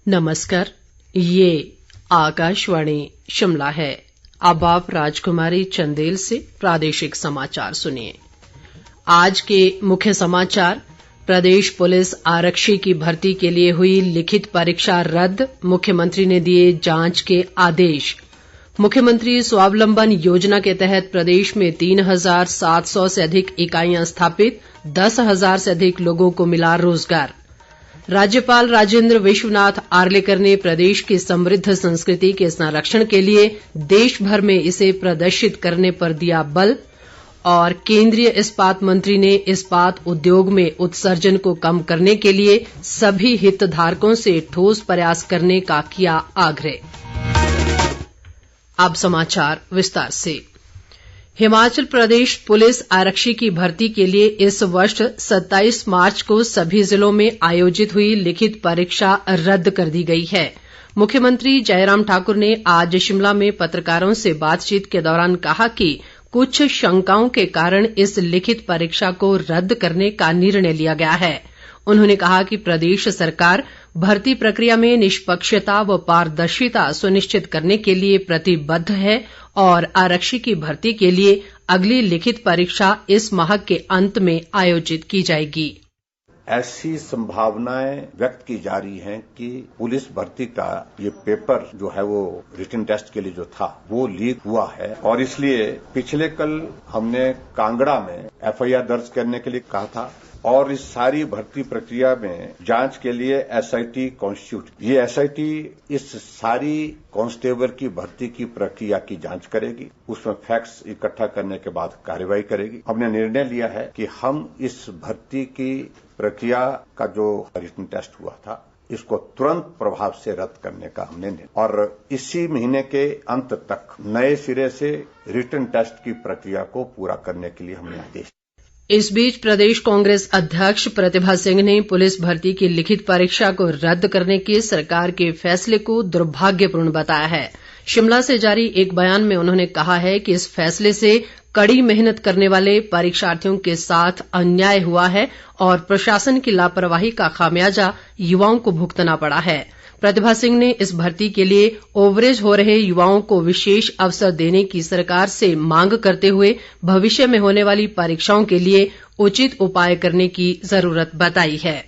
नमस्कार, ये आकाशवाणी शिमला है। अब आप राजकुमारी चंदेल से प्रादेशिक समाचार सुनिए। आज के मुख्य समाचार। प्रदेश पुलिस आरक्षी की भर्ती के लिए हुई लिखित परीक्षा रद्द, मुख्यमंत्री ने दिए जांच के आदेश। मुख्यमंत्री स्वावलंबन योजना के तहत प्रदेश में 3,700 से अधिक इकाइयां स्थापित, 10,000 से अधिक लोगों को मिला रोजगार। राज्यपाल राजेंद्र विश्वनाथ आर्लेकर ने प्रदेश की समृद्ध संस्कृति के संरक्षण के लिए देश भर में इसे प्रदर्शित करने पर दिया बल। और केंद्रीय इस्पात मंत्री ने इस्पात उद्योग में उत्सर्जन को कम करने के लिए सभी हितधारकों से ठोस प्रयास करने का किया आग्रह। अब समाचार विस्तार से। हिमाचल प्रदेश पुलिस आरक्षी की भर्ती के लिए इस वर्ष 27 मार्च को सभी जिलों में आयोजित हुई लिखित परीक्षा रद्द कर दी गई है। मुख्यमंत्री जयराम ठाकुर ने आज शिमला में पत्रकारों से बातचीत के दौरान कहा कि कुछ शंकाओं के कारण इस लिखित परीक्षा को रद्द करने का निर्णय लिया गया है। उन्होंने कहा कि प्रदेश सरकार भर्ती प्रक्रिया में निष्पक्षता व पारदर्शिता सुनिश्चित करने के लिए प्रतिबद्ध है और आरक्षी की भर्ती के लिए अगली लिखित परीक्षा इस माह के अंत में आयोजित की जाएगी। ऐसी संभावनाएं व्यक्त की जा रही हैं कि पुलिस भर्ती का ये पेपर जो है वो रिटन टेस्ट के लिए जो था वो लीक हुआ है और इसलिए पिछले कल हमने कांगड़ा में एफआईआर दर्ज करने के लिए कहा था और इस सारी भर्ती प्रक्रिया में जांच के लिए एसआईटी कॉन्स्टिट्यूट, ये एसआईटी इस सारी कांस्टेबल की भर्ती की प्रक्रिया की जांच करेगी, उसमें फैक्ट्स इकट्ठा करने के बाद कार्रवाई करेगी। हमने निर्णय लिया है कि हम इस भर्ती की प्रक्रिया का जो रिटन टेस्ट हुआ था इसको तुरंत प्रभाव से रद्द करने का हमने और इसी महीने के अंत तक नए सिरे से रिटन टेस्ट की प्रक्रिया को पूरा करने के लिए हमने आदेश। इस बीच प्रदेश कांग्रेस अध्यक्ष प्रतिभा सिंह ने पुलिस भर्ती की लिखित परीक्षा को रद्द करने के सरकार के फैसले को दुर्भाग्यपूर्ण बताया है। शिमला से जारी एक बयान में उन्होंने कहा है कि इस फैसले से कड़ी मेहनत करने वाले परीक्षार्थियों के साथ अन्याय हुआ है और प्रशासन की लापरवाही का खामियाजा युवाओं को भुगतना पड़ा है। प्रतिभा सिंह ने इस भर्ती के लिए ओवरेज हो रहे युवाओं को विशेष अवसर देने की सरकार से मांग करते हुए भविष्य में होने वाली परीक्षाओं के लिए उचित उपाय करने की जरूरत बताई है।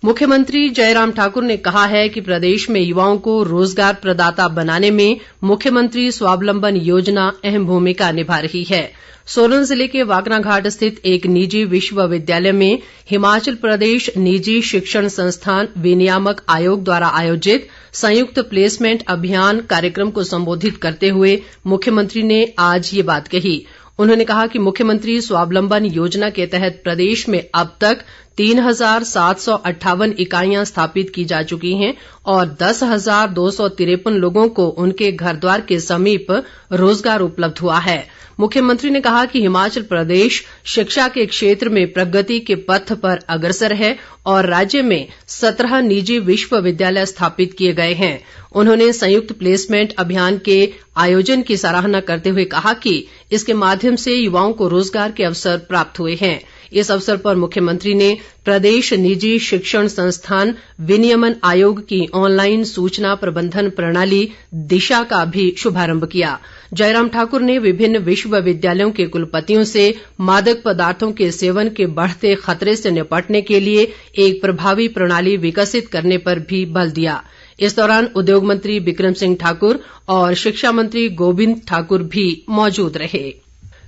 मुख्यमंत्री जयराम ठाकुर ने कहा है कि प्रदेश में युवाओं को रोजगार प्रदाता बनाने में मुख्यमंत्री स्वावलंबन योजना अहम भूमिका निभा रही है। सोलन जिले के वाकनाघाट स्थित एक निजी विश्वविद्यालय में हिमाचल प्रदेश निजी शिक्षण संस्थान विनियामक आयोग द्वारा आयोजित संयुक्त प्लेसमेंट अभियान कार्यक्रम को संबोधित करते हुए मुख्यमंत्री ने आज ये बात कही। उन्होंने कहा कि मुख्यमंत्री स्वावलंबन योजना के तहत प्रदेश में अब तक 3,758 इकाइयां स्थापित की जा चुकी हैं और 10,253 लोगों को उनके घर द्वार के समीप रोजगार उपलब्ध हुआ है। मुख्यमंत्री ने कहा कि हिमाचल प्रदेश शिक्षा के क्षेत्र में प्रगति के पथ पर अग्रसर है और राज्य में 17 निजी विश्वविद्यालय स्थापित किए गए हैं। उन्होंने संयुक्त प्लेसमेंट अभियान के आयोजन की सराहना करते हुए कहा कि इसके माध्यम से युवाओं को रोजगार के अवसर प्राप्त हुए हैं। इस अवसर पर मुख्यमंत्री ने प्रदेश निजी शिक्षण संस्थान विनियमन आयोग की ऑनलाइन सूचना प्रबंधन प्रणाली दिशा का भी शुभारंभ किया। जयराम ठाकुर ने विभिन्न विश्वविद्यालयों के कुलपतियों से मादक पदार्थों के सेवन के बढ़ते खतरे से निपटने के लिए एक प्रभावी प्रणाली विकसित करने पर भी बल दिया। इस दौरान उद्योग मंत्री बिक्रम सिंह ठाकुर और शिक्षा मंत्री गोविंद ठाकुर भी मौजूद रहे।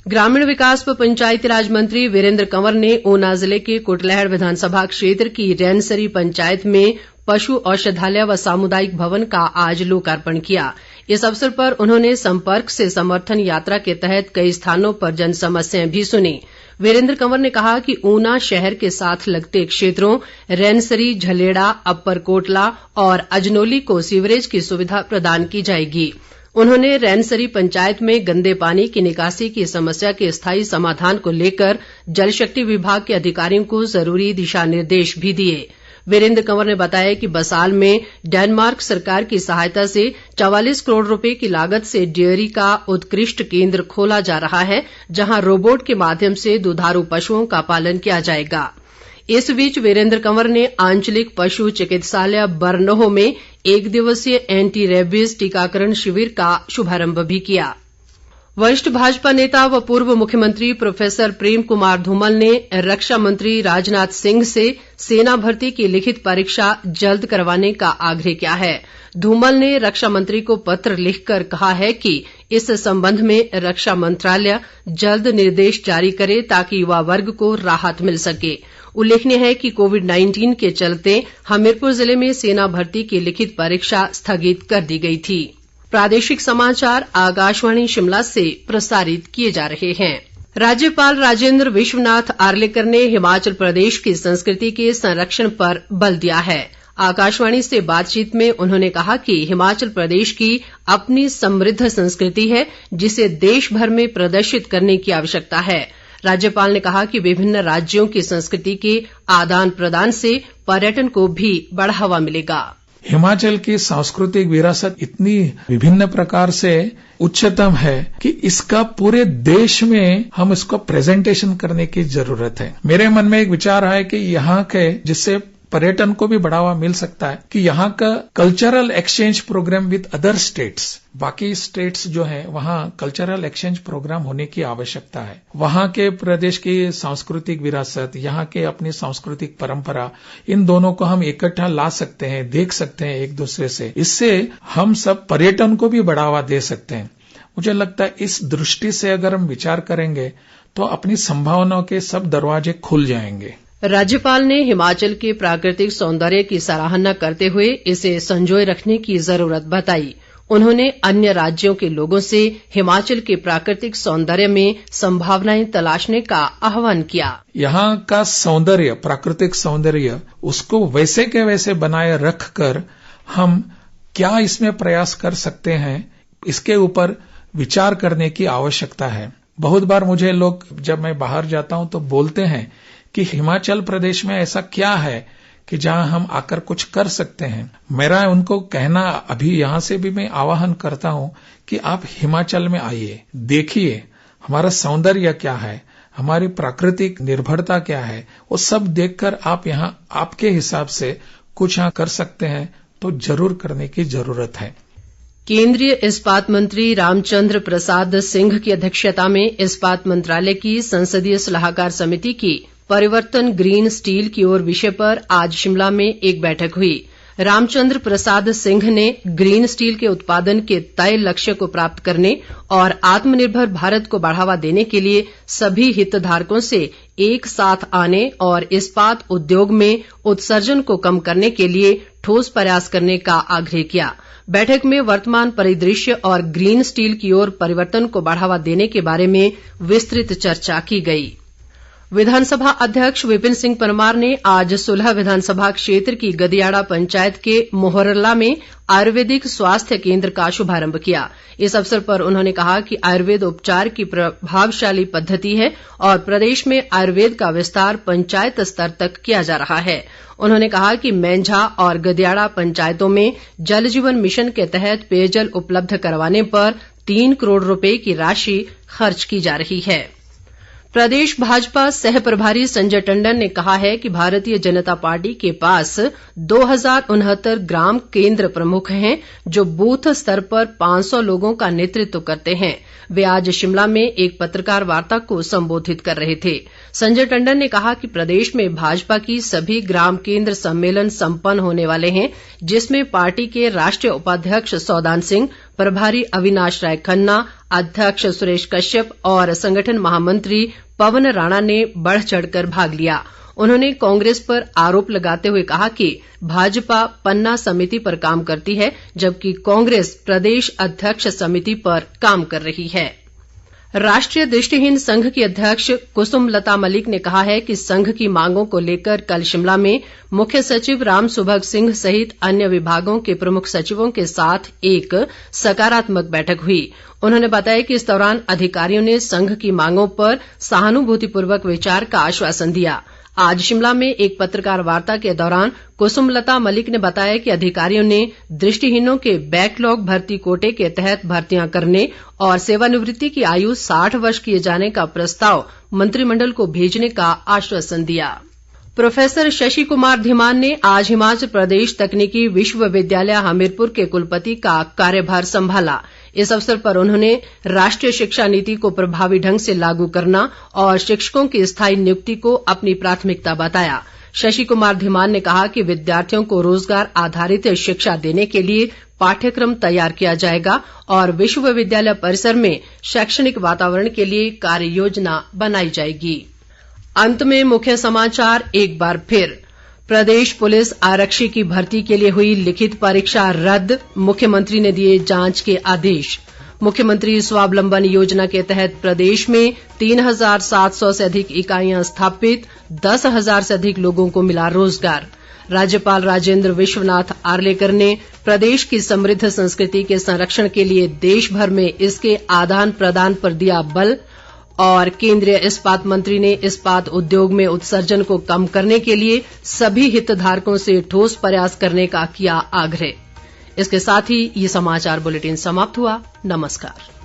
ग्रामीण विकास व पंचायतीराज मंत्री वीरेंद्र कंवर ने ऊना जिले के कुटलैहड़ विधानसभा क्षेत्र की रैनसरी पंचायत में पशु औषधालय व सामुदायिक भवन का आज लोकार्पण किया। इस अवसर पर उन्होंने संपर्क से समर्थन यात्रा के तहत कई स्थानों पर जन समस्याएं भी सुनी। वीरेंद्र कंवर ने कहा कि ऊना शहर के साथ लगते क्षेत्रों रैनसरी, झलेड़ा, अप्पर कोटला और अजनोली को सीवरेज की सुविधा प्रदान की जाएगी। उन्होंने रैनसरी पंचायत में गंदे पानी की निकासी की समस्या के स्थायी समाधान को लेकर जल शक्ति विभाग के अधिकारियों को जरूरी दिशा निर्देश भी दिए। वीरेंद्र कंवर ने बताया कि बसाल में डेनमार्क सरकार की सहायता से 44 करोड़ रुपए की लागत से डेयरी का उत्कृष्ट केंद्र खोला जा रहा है, जहां रोबोट के माध्यम से दुधारू पशुओं का पालन किया जाएगा। इस बीच वीरेंद्र कंवर ने आंचलिक पशु चिकित्सालय बरनोह में 1 दिवसीय एंटी रेबीज टीकाकरण शिविर का शुभारंभ भी किया। वरिष्ठ भाजपा नेता व पूर्व मुख्यमंत्री प्रोफेसर प्रेम कुमार धूमल ने रक्षा मंत्री राजनाथ सिंह से सेना भर्ती की लिखित परीक्षा जल्द करवाने का आग्रह किया है। धूमल ने रक्षा मंत्री को पत्र लिखकर कहा है कि इस संबंध में रक्षा मंत्रालय जल्द निर्देश जारी करे ताकि युवा वर्ग को राहत मिल सके। उल्लेखनीय है कि कोविड-19 के चलते हमीरपुर जिले में सेना भर्ती की लिखित परीक्षा स्थगित कर दी गई थी। प्रादेशिक समाचार आकाशवाणी शिमला से प्रसारित किए जा रहे हैं। राज्यपाल राजेंद्र विश्वनाथ आर्लेकर ने हिमाचल प्रदेश की संस्कृति के संरक्षण पर बल दिया है। आकाशवाणी से बातचीत में उन्होंने कहा कि हिमाचल प्रदेश की अपनी समृद्ध संस्कृति है जिसे देश भर में प्रदर्शित करने की आवश्यकता है। राज्यपाल ने कहा कि विभिन्न राज्यों की संस्कृति के आदान प्रदान से पर्यटन को भी बढ़ावा मिलेगा। हिमाचल की सांस्कृतिक विरासत इतनी विभिन्न प्रकार से उच्चतम है कि इसका पूरे देश में हम इसको प्रेजेंटेशन करने की जरूरत है। मेरे मन में एक विचार है कि यहाँ के जिससे पर्यटन को भी बढ़ावा मिल सकता है कि यहाँ का cultural exchange program with other states, बाकी स्टेट्स जो है वहाँ कल्चरल एक्सचेंज प्रोग्राम होने की आवश्यकता है। वहाँ के प्रदेश की सांस्कृतिक विरासत, यहाँ के अपनी सांस्कृतिक परंपरा, इन दोनों को हम इकट्ठा ला सकते हैं, देख सकते हैं एक दूसरे से। इससे हम सब पर्यटन को भी बढ़ावा दे सकते हैं। मुझे लगता है इस दृष्टि से अगर हम विचार करेंगे तो अपनी संभावनाओं के सब दरवाजे खुल जाएंगे। राज्यपाल ने हिमाचल के प्राकृतिक सौंदर्य की सराहना करते हुए इसे संजोए रखने की जरूरत बताई। उन्होंने अन्य राज्यों के लोगों से हिमाचल के प्राकृतिक सौंदर्य में संभावनाएं तलाशने का आह्वान किया। यहाँ का सौंदर्य, प्राकृतिक सौंदर्य, उसको वैसे के वैसे बनाए रखकर हम क्या इसमें प्रयास कर सकते हैं, इसके ऊपर विचार करने की आवश्यकता है। बहुत बार मुझे लोग, जब मैं बाहर जाता हूं तो बोलते हैं कि हिमाचल प्रदेश में ऐसा क्या है कि जहां हम आकर कुछ कर सकते हैं। मेरा उनको कहना, अभी यहां से भी मैं आह्वान करता हूं कि आप हिमाचल में आइए, देखिए हमारा सौंदर्य क्या है, हमारी प्राकृतिक निर्भरता क्या है, वो सब देखकर आप यहां आपके हिसाब से कुछ यहां कर सकते हैं तो जरूर करने की जरूरत है। केंद्रीय इस्पात मंत्री रामचंद्र प्रसाद सिंह की अध्यक्षता में इस्पात मंत्रालय की संसदीय सलाहकार समिति की परिवर्तन ग्रीन स्टील की ओर विषय पर आज शिमला में एक बैठक हुई। रामचंद्र प्रसाद सिंह ने ग्रीन स्टील के उत्पादन के तय लक्ष्य को प्राप्त करने और आत्मनिर्भर भारत को बढ़ावा देने के लिए सभी हितधारकों से एक साथ आने और इस्पात उद्योग में उत्सर्जन को कम करने के लिए ठोस प्रयास करने का आग्रह किया। बैठक में वर्तमान परिदृश्य और ग्रीन स्टील की ओर परिवर्तन को बढ़ावा देने के बारे में विस्तृत चर्चा की गई। विधानसभा अध्यक्ष विपिन सिंह परमार ने आज सुलह विधानसभा क्षेत्र की गदियाड़ा पंचायत के मोहरला में आयुर्वेदिक स्वास्थ्य केंद्र का शुभारंभ किया। इस अवसर पर उन्होंने कहा कि आयुर्वेद उपचार की प्रभावशाली पद्धति है और प्रदेश में आयुर्वेद का विस्तार पंचायत स्तर तक किया जा रहा है। उन्होंने कहा कि मेंझा और गदियाड़ा पंचायतों में जल जीवन मिशन के तहत पेयजल उपलब्ध करवाने पर 3 करोड़ रुपए की राशि खर्च की जा रही है। प्रदेश भाजपा सह प्रभारी संजय टंडन ने कहा है कि भारतीय जनता पार्टी के पास 2069 ग्राम केंद्र प्रमुख हैं जो बूथ स्तर पर 500 लोगों का नेतृत्व करते हैं। वे आज शिमला में एक पत्रकार वार्ता को संबोधित कर रहे थे। संजय टंडन ने कहा कि प्रदेश में भाजपा की सभी ग्राम केंद्र सम्मेलन संपन्न होने वाले हैं, जिसमें पार्टी के राष्ट्रीय उपाध्यक्ष सौदान सिंह, प्रभारी अविनाश राय खन्ना, अध्यक्ष सुरेश कश्यप और संगठन महामंत्री पवन राणा ने बढ़ चढ़कर भाग लिया। उन्होंने कांग्रेस पर आरोप लगाते हुए कहा कि भाजपा पन्ना समिति पर काम करती है जबकि कांग्रेस प्रदेश अध्यक्ष समिति पर काम कर रही है। राष्ट्रीय दृष्टिहीन संघ की अध्यक्ष कुसुम लता मलिक ने कहा है कि संघ की मांगों को लेकर कल शिमला में मुख्य सचिव राम सुभग सिंह सहित अन्य विभागों के प्रमुख सचिवों के साथ एक सकारात्मक बैठक हुई। उन्होंने बताया कि इस दौरान अधिकारियों ने संघ की मांगों पर सहानुभूतिपूर्वक विचार का आश्वासन दिया। आज शिमला में एक पत्रकार वार्ता के दौरान कुसुम लता मलिक ने बताया कि अधिकारियों ने दृष्टिहीनों के बैकलॉग भर्ती कोटे के तहत भर्तियां करने और सेवानिवृत्ति की आयु 60 वर्ष किए जाने का प्रस्ताव मंत्रिमंडल को भेजने का आश्वासन दिया। प्रोफेसर शशि कुमार धीमान ने आज हिमाचल प्रदेश तकनीकी विश्वविद्यालय हमीरपुर के कुलपति का कार्यभार संभाला। इस अवसर पर उन्होंने राष्ट्रीय शिक्षा नीति को प्रभावी ढंग से लागू करना और शिक्षकों की स्थायी नियुक्ति को अपनी प्राथमिकता बताया। शशि कुमार धीमान ने कहा कि विद्यार्थियों को रोजगार आधारित शिक्षा देने के लिए पाठ्यक्रम तैयार किया जाएगा और विश्वविद्यालय परिसर में शैक्षणिक वातावरण के लिए कार्य योजना बनाई जाएगी। अंत में मुख्य समाचार एक बार फिर। प्रदेश पुलिस आरक्षी की भर्ती के लिए हुई लिखित परीक्षा रद्द, मुख्यमंत्री ने दिए जांच के आदेश। मुख्यमंत्री स्वावलंबन योजना के तहत प्रदेश में 3,700 से अधिक इकाइयां स्थापित, 10,000 से अधिक लोगों को मिला रोजगार। राज्यपाल राजेंद्र विश्वनाथ आर्लेकर ने प्रदेश की समृद्ध संस्कृति के संरक्षण के लिए देश भर में इसके आदान प्रदान पर दिया बल। और केंद्रीय इस्पात मंत्री ने इस्पात उद्योग में उत्सर्जन को कम करने के लिए सभी हितधारकों से ठोस प्रयास करने का किया आग्रह। इसके साथ ही ये समाचार बुलेटिन समाप्त हुआ। नमस्कार।